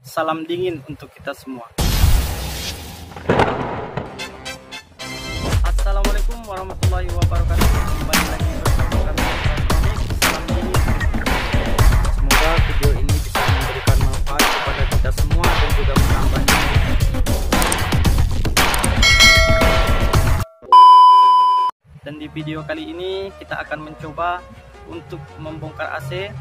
salam dingin untuk kita semua. Assalamualaikum warahmatullahi wabarakatuh. Kembali lagi bersama kami Elektronik Salam Dingin. Semoga video ini bisa memberikan manfaat kepada kita semua dan juga menambah ilmu. Dan di video kali ini kita akan mencoba untuk membongkar AC,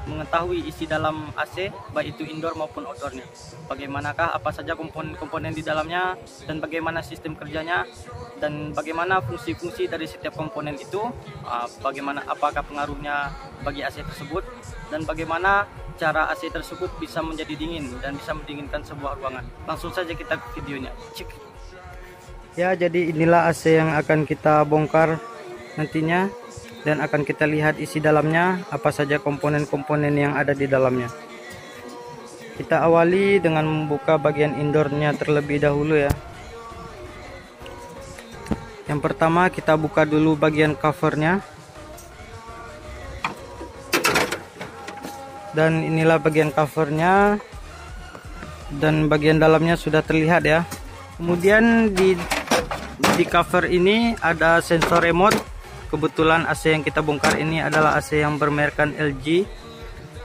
mengetahui isi dalam AC baik itu indoor maupun outdoornya. Bagaimanakah, apa saja komponen-komponen di dalamnya, dan bagaimana sistem kerjanya, dan bagaimana fungsi-fungsi dari setiap komponen itu, bagaimana, apakah pengaruhnya bagi AC tersebut, dan bagaimana cara AC tersebut bisa menjadi dingin dan bisa mendinginkan sebuah ruangan. Langsung saja kita ke videonya. Cek. Ya, jadi inilah AC yang akan kita bongkar nantinya, dan akan kita lihat isi dalamnya, apa saja komponen-komponen yang ada di dalamnya. Kita awali dengan membuka bagian indoornya terlebih dahulu ya. Yang pertama kita buka dulu bagian covernya. Dan inilah bagian covernya, dan bagian dalamnya sudah terlihat ya. Kemudian di cover ini ada sensor remote. Kebetulan AC yang kita bongkar ini adalah AC yang bermerekkan LG.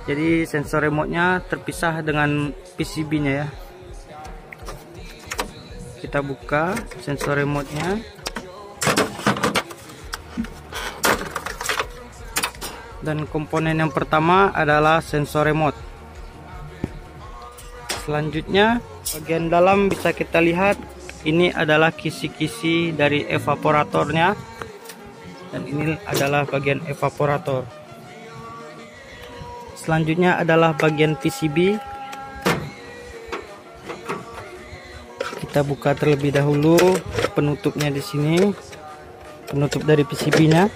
Jadi sensor remote-nya terpisah dengan PCB-nya ya. Kita buka sensor remote-nya. Dan komponen yang pertama adalah sensor remote. Selanjutnya bagian dalam bisa kita lihat, ini adalah kisi-kisi dari evaporatornya. Dan ini adalah bagian evaporator. Selanjutnya adalah bagian PCB. Kita buka terlebih dahulu penutupnya di sini. Penutup dari PCB-nya.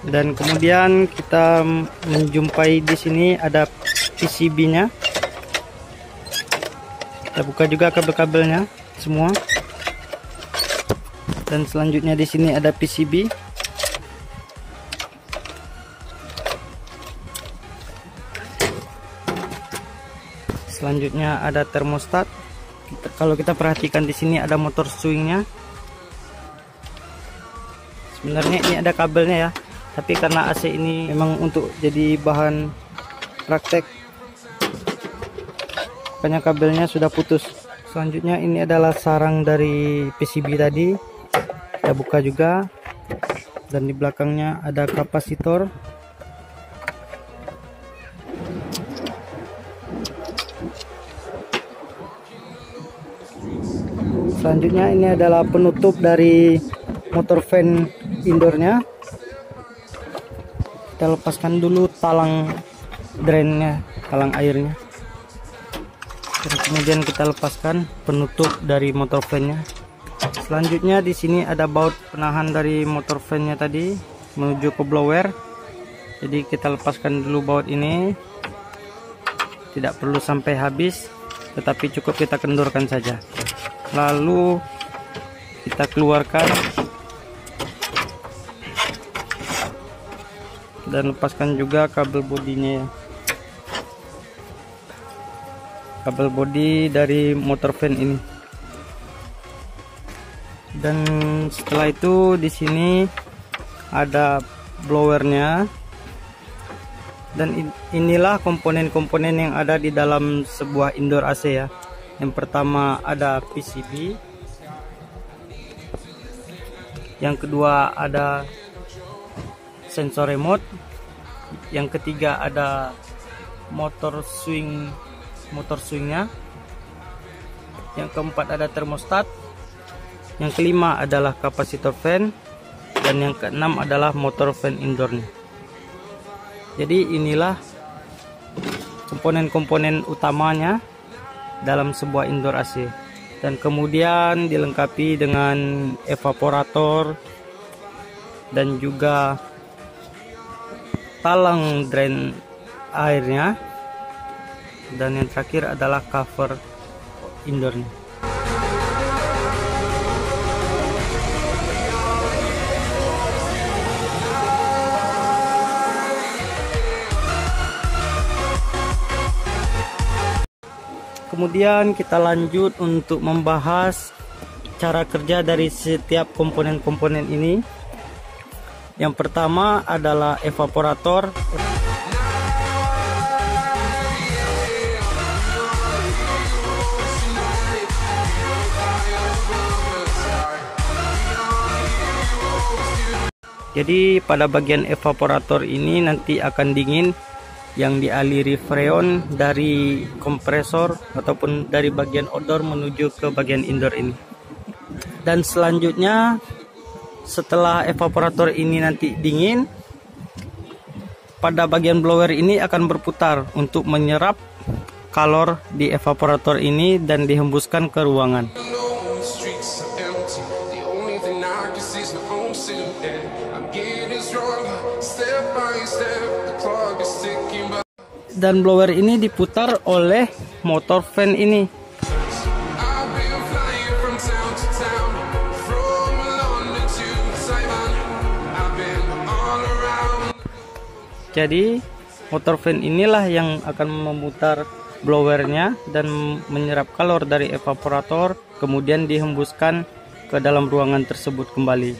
Dan kemudian kita menjumpai di sini ada PCB-nya. Kita buka juga kabel-kabelnya semua. Dan selanjutnya di sini ada PCB. Selanjutnya ada termostat. Kalau kita perhatikan di sini ada motor swingnya. Sebenarnya ini ada kabelnya ya, tapi karena AC ini memang untuk jadi bahan praktek, makanya kabelnya sudah putus. Selanjutnya ini adalah sarang dari PCB tadi. Kita buka juga. Dan di belakangnya ada kapasitor. Selanjutnya ini adalah penutup dari motor fan indoornya. Kita lepaskan dulu talang drainnya, talang airnya. Dan kemudian kita lepaskan penutup dari motor fan-nya. Selanjutnya di sini ada baut penahan dari motor fan-nya tadi menuju ke blower. Jadi kita lepaskan dulu baut ini. Tidak perlu sampai habis, tetapi cukup kita kendorkan saja. Lalu kita keluarkan dan lepaskan juga kabel bodinya ya. Kabel bodi dari motor fan ini. Dan setelah itu di sini ada blowernya. Dan inilah komponen-komponen yang ada di dalam sebuah indoor AC ya. Yang pertama ada PCB. Yang kedua ada sensor remote. Yang ketiga ada motor swingnya. Yang keempat ada termostat. Yang kelima adalah kapasitor fan. Dan yang keenam adalah motor fan indoornya. Jadi inilah komponen-komponen utamanya dalam sebuah indoor AC. Dan kemudian dilengkapi dengan evaporator dan juga talang drain airnya. Dan yang terakhir adalah cover indoornya. Kemudian kita lanjut untuk membahas cara kerja dari setiap komponen-komponen ini. Yang pertama adalah evaporator. Jadi pada bagian evaporator ini nanti akan dingin yang dialiri freon dari kompresor ataupun dari bagian outdoor menuju ke bagian indoor ini. Dan selanjutnya setelah evaporator ini nanti dingin, pada bagian blower ini akan berputar untuk menyerap kalor di evaporator ini dan dihembuskan ke ruangan. Dan blower ini diputar oleh motor fan ini. Jadi motor fan inilah yang akan memutar blowernya dan menyerap kalor dari evaporator, kemudian dihembuskan ke dalam ruangan tersebut kembali.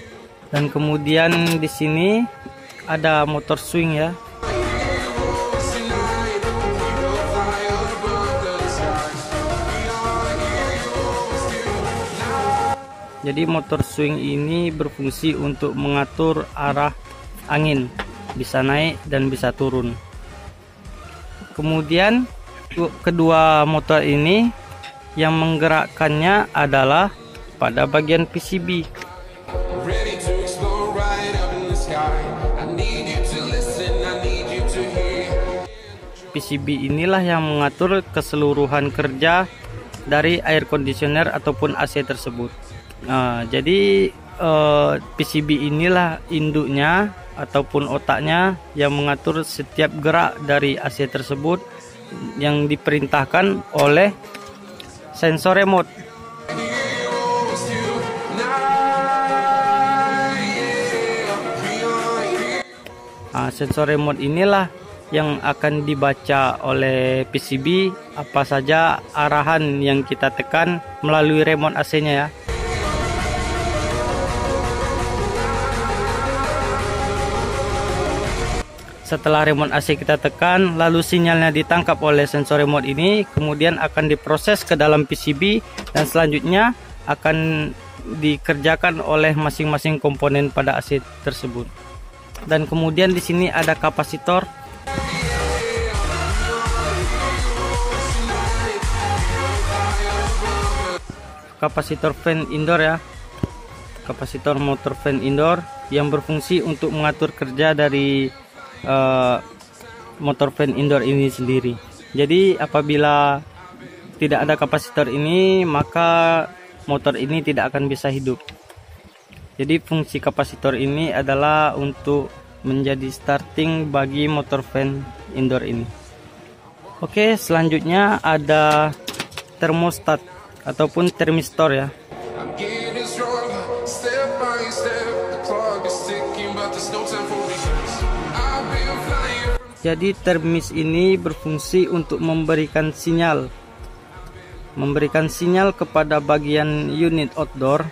Dan kemudian di sini ada motor swing ya. Jadi motor swing ini berfungsi untuk mengatur arah angin, bisa naik dan bisa turun. Kemudian kedua motor ini yang menggerakkannya adalah pada bagian PCB. PCB inilah yang mengatur keseluruhan kerja dari air conditioner ataupun AC tersebut. Nah, jadi PCB inilah induknya ataupun otaknya yang mengatur setiap gerak dari AC tersebut yang diperintahkan oleh sensor remote. Nah, sensor remote inilah yang akan dibaca oleh PCB apa saja arahan yang kita tekan melalui remote AC-nya ya. Setelah remote AC kita tekan, lalu sinyalnya ditangkap oleh sensor remote ini, kemudian akan diproses ke dalam PCB dan selanjutnya akan dikerjakan oleh masing-masing komponen pada AC tersebut. Dan kemudian di sini ada kapasitor. Kapasitor fan indoor ya. Kapasitor motor fan indoor yang berfungsi untuk mengatur kerja dari motor fan indoor ini sendiri. Jadi apabila tidak ada kapasitor ini, maka motor ini tidak akan bisa hidup. Jadi fungsi kapasitor ini adalah untuk menjadi starting bagi motor fan indoor ini. Oke, selanjutnya ada termostat ataupun termistor ya. Jadi termis ini berfungsi untuk memberikan sinyal kepada bagian unit outdoor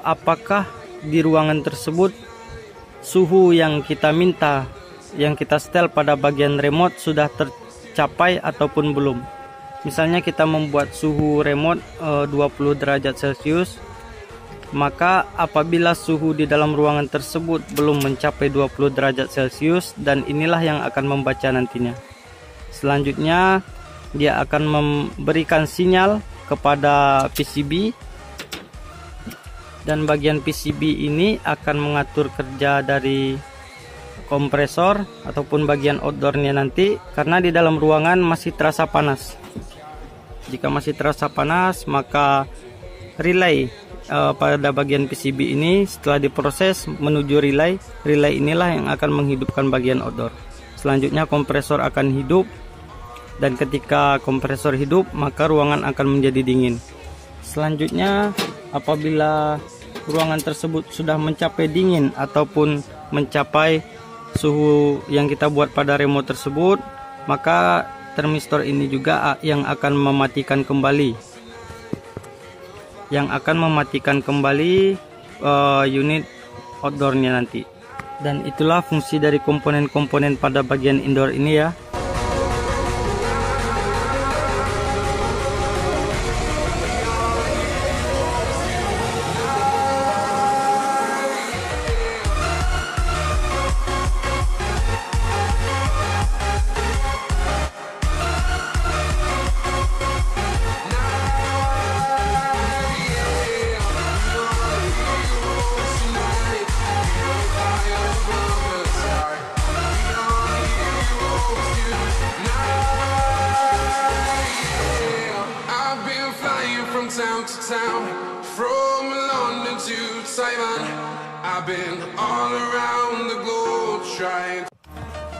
apakah di ruangan tersebut suhu yang kita minta, yang kita setel pada bagian remote sudah tercapai ataupun belum. Misalnya kita membuat suhu remote 20 derajat Celcius, maka apabila suhu di dalam ruangan tersebut belum mencapai 20 derajat Celcius, dan inilah yang akan membaca nantinya. Selanjutnya dia akan memberikan sinyal kepada PCB, dan bagian PCB ini akan mengatur kerja dari kompresor ataupun bagian outdoornya nanti, karena di dalam ruangan masih terasa panas. Jika masih terasa panas, maka relay pada bagian PCB ini setelah diproses menuju relay inilah yang akan menghidupkan bagian outdoor. Selanjutnya kompresor akan hidup, dan ketika kompresor hidup maka ruangan akan menjadi dingin. Selanjutnya apabila ruangan tersebut sudah mencapai dingin ataupun mencapai suhu yang kita buat pada remote tersebut, maka termistor ini juga yang akan mematikan kembali unit outdoornya nanti. Dan itulah fungsi dari komponen-komponen pada bagian indoor ini ya. Town to town, from London to Taiwan, I've been all around the globe trying.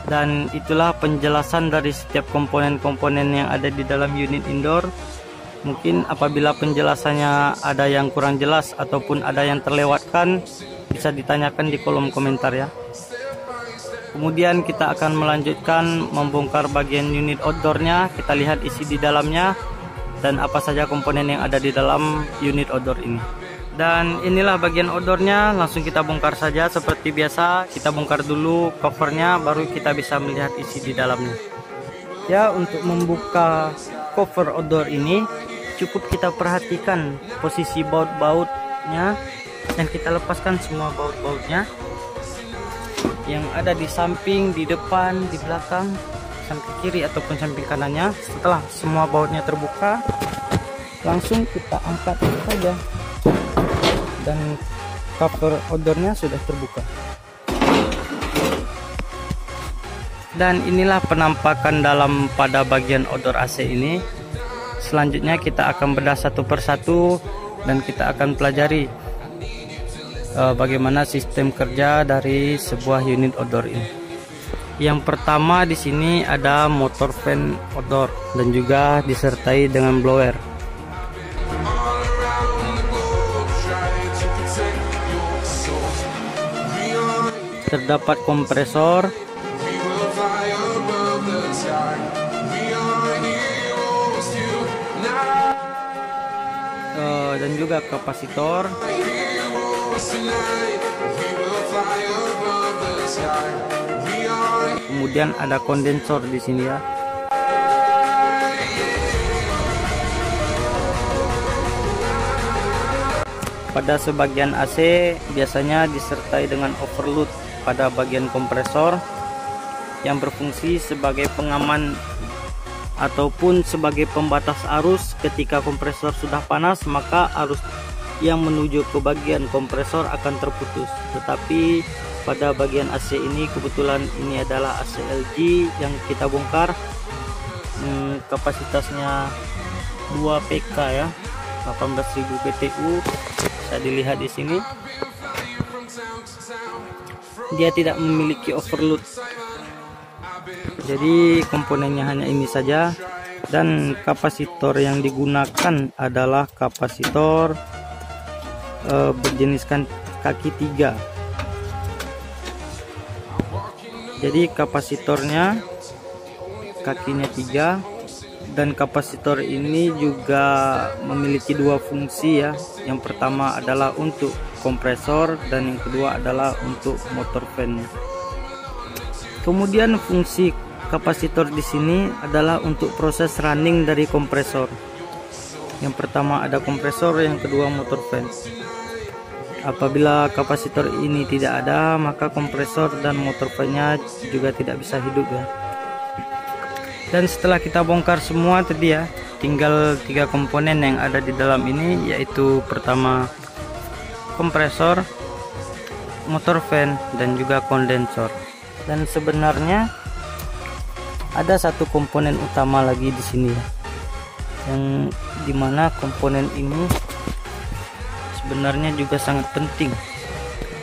Dan itulah penjelasan dari setiap komponen-komponen yang ada di dalam unit indoor. Mungkin apabila penjelasannya ada yang kurang jelas ataupun ada yang terlewatkan, bisa ditanyakan di kolom komentar ya. Kemudian kita akan melanjutkan membongkar bagian unit outdoornya. Kita lihat isi di dalamnya dan apa saja komponen yang ada di dalam unit outdoor ini. Dan inilah bagian outdoornya, langsung kita bongkar saja seperti biasa. Kita bongkar dulu covernya, baru kita bisa melihat isi di dalamnya. Ya, untuk membuka cover outdoor ini cukup kita perhatikan posisi baut-bautnya, dan kita lepaskan semua baut-bautnya yang ada di samping, di depan, di belakang, samping kiri ataupun samping kanannya. Setelah semua bautnya terbuka, langsung kita angkat saja dan cover outdoornya sudah terbuka. Dan inilah penampakan dalam pada bagian outdoor AC ini. Selanjutnya kita akan bedah satu persatu dan kita akan pelajari bagaimana sistem kerja dari sebuah unit outdoor ini. Yang pertama di sini ada motor fan outdoor dan juga disertai dengan blower. Terdapat kompresor dan juga kapasitor. Kemudian ada kondensor di sini ya. Pada sebagian AC biasanya disertai dengan overload pada bagian kompresor yang berfungsi sebagai pengaman ataupun sebagai pembatas arus. Ketika kompresor sudah panas, maka arus yang menuju ke bagian kompresor akan terputus. Tetapi pada bagian AC ini kebetulan ini adalah AC LG yang kita bongkar. Kapasitasnya 2 PK ya, 18.000 BTU. Bisa dilihat di sini. Dia tidak memiliki overload. Jadi komponennya hanya ini saja, dan kapasitor yang digunakan adalah kapasitor berjeniskan kaki 3. Jadi kapasitornya kakinya 3, dan kapasitor ini juga memiliki 2 fungsi ya. Yang pertama adalah untuk kompresor dan yang kedua adalah untuk motor fan. Kemudian fungsi kapasitor di sini adalah untuk proses running dari kompresor. Yang pertama ada kompresor, yang kedua motor fan. Apabila kapasitor ini tidak ada, maka kompresor dan motor fan-nya juga tidak bisa hidup ya. Dan setelah kita bongkar semua tadi ya, tinggal 3 komponen yang ada di dalam ini, yaitu pertama kompresor, motor fan, dan juga kondensor. Dan sebenarnya ada satu komponen utama lagi di sini ya, yang dimana komponen ini sebenarnya juga sangat penting,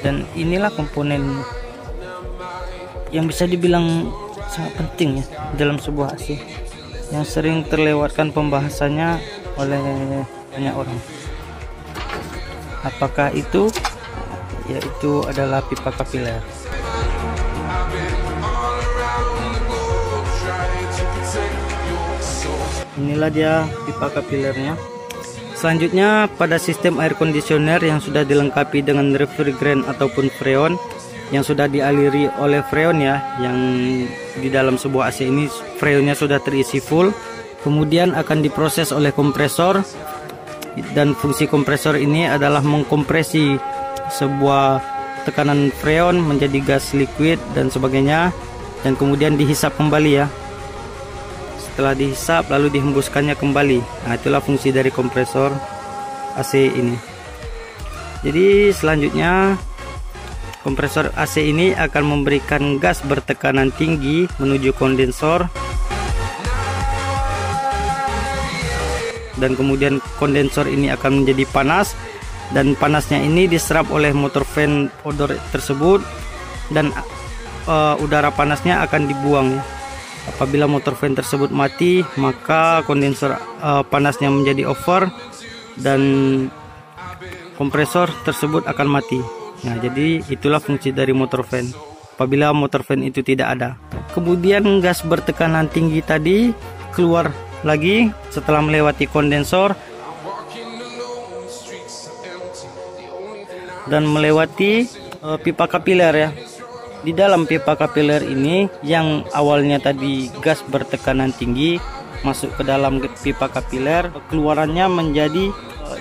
dan inilah komponen yang bisa dibilang sangat penting ya dalam sebuah AC, yang sering terlewatkan pembahasannya oleh banyak orang. Apakah itu? Yaitu adalah pipa kapiler. Inilah dia pipa kapilernya. Selanjutnya pada sistem air conditioner yang sudah dilengkapi dengan refrigerant ataupun freon yang sudah dialiri oleh freon ya, yang di dalam sebuah AC ini freonnya sudah terisi full, kemudian akan diproses oleh kompresor, dan fungsi kompresor ini adalah mengkompresi sebuah tekanan freon menjadi gas liquid dan sebagainya, dan kemudian dihisap kembali ya. Setelah dihisap lalu dihembuskannya kembali. Nah, itulah fungsi dari kompresor AC ini. Jadi selanjutnya kompresor AC ini akan memberikan gas bertekanan tinggi menuju kondensor, dan kemudian kondensor ini akan menjadi panas, dan panasnya ini diserap oleh motor fan odor tersebut, dan udara panasnya akan dibuang ya. Apabila motor fan tersebut mati, maka kondensor panasnya menjadi over dan kompresor tersebut akan mati. Nah, jadi itulah fungsi dari motor fan apabila motor fan itu tidak ada. Kemudian gas bertekanan tinggi tadi keluar lagi setelah melewati kondensor dan melewati pipa kapiler ya. Di dalam pipa kapiler ini yang awalnya tadi gas bertekanan tinggi masuk ke dalam pipa kapiler, keluarannya menjadi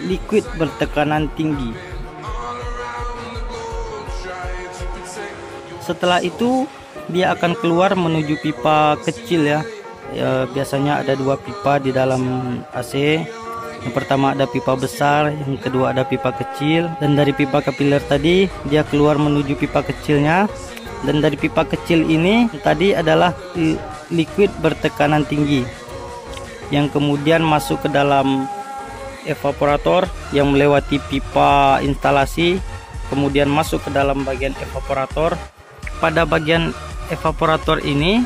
liquid bertekanan tinggi. Setelah itu dia akan keluar menuju pipa kecil ya. Biasanya ada dua pipa di dalam AC. Yang pertama ada pipa besar, yang kedua ada pipa kecil. Dan dari pipa kapiler tadi dia keluar menuju pipa kecilnya. Dan dari pipa kecil ini tadi adalah liquid bertekanan tinggi yang kemudian masuk ke dalam evaporator yang melewati pipa instalasi, kemudian masuk ke dalam bagian evaporator. Pada bagian evaporator ini,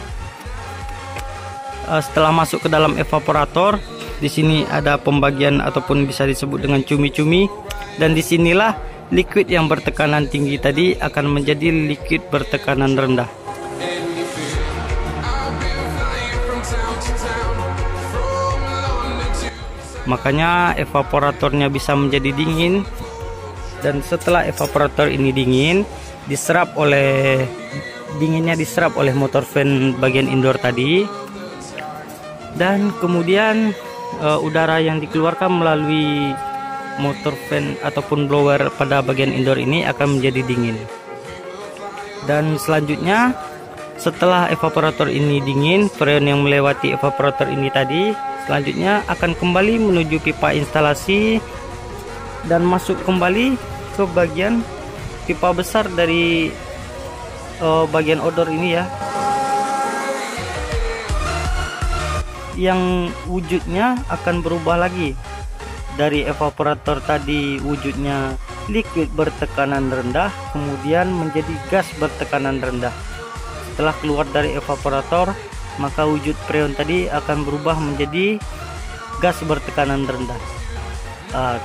setelah masuk ke dalam evaporator, di sini ada pembagian ataupun bisa disebut dengan cumi-cumi, dan disinilah liquid yang bertekanan tinggi tadi akan menjadi liquid bertekanan rendah. Makanya evaporatornya bisa menjadi dingin, dan setelah evaporator ini dingin, dinginnya diserap oleh motor fan bagian indoor tadi, dan kemudian udara yang dikeluarkan melalui motor fan ataupun blower pada bagian indoor ini akan menjadi dingin. Dan selanjutnya setelah evaporator ini dingin, freon yang melewati evaporator ini tadi selanjutnya akan kembali menuju pipa instalasi dan masuk kembali ke bagian pipa besar dari bagian odor ini ya, yang wujudnya akan berubah lagi. Dari evaporator tadi wujudnya liquid bertekanan rendah, kemudian menjadi gas bertekanan rendah. Setelah keluar dari evaporator, maka wujud freon tadi akan berubah menjadi gas bertekanan rendah.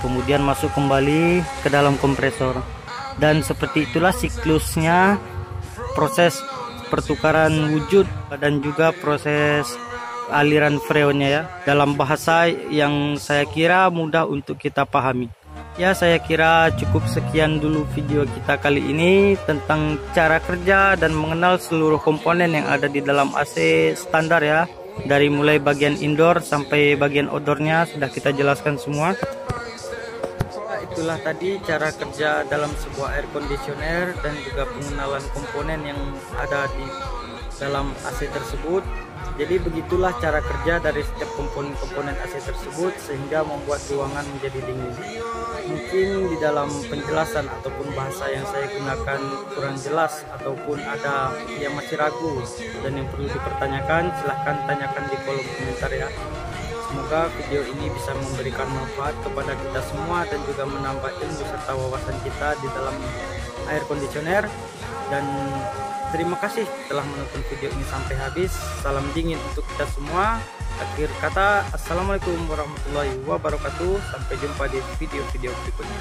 Kemudian masuk kembali ke dalam kompresor. Dan seperti itulah siklusnya proses pertukaran wujud dan juga proses aliran freonnya ya, dalam bahasa yang saya kira mudah untuk kita pahami. Ya, saya kira cukup sekian dulu video kita kali ini tentang cara kerja dan mengenal seluruh komponen yang ada di dalam AC standar ya. Dari mulai bagian indoor sampai bagian outdoornya sudah kita jelaskan semua. Itulah tadi cara kerja dalam sebuah air conditioner dan juga pengenalan komponen yang ada di dalam AC tersebut. Jadi begitulah cara kerja dari setiap komponen AC tersebut sehingga membuat ruangan menjadi dingin. Mungkin di dalam penjelasan ataupun bahasa yang saya gunakan kurang jelas ataupun ada yang masih ragu dan yang perlu dipertanyakan, silahkan tanyakan di kolom komentar ya. Semoga video ini bisa memberikan manfaat kepada kita semua dan juga menambah ilmu serta wawasan kita di dalam air conditioner. Dan terima kasih telah menonton video ini sampai habis. Salam dingin untuk kita semua. Akhir kata, assalamualaikum warahmatullahi wabarakatuh. Sampai jumpa di video-video berikutnya.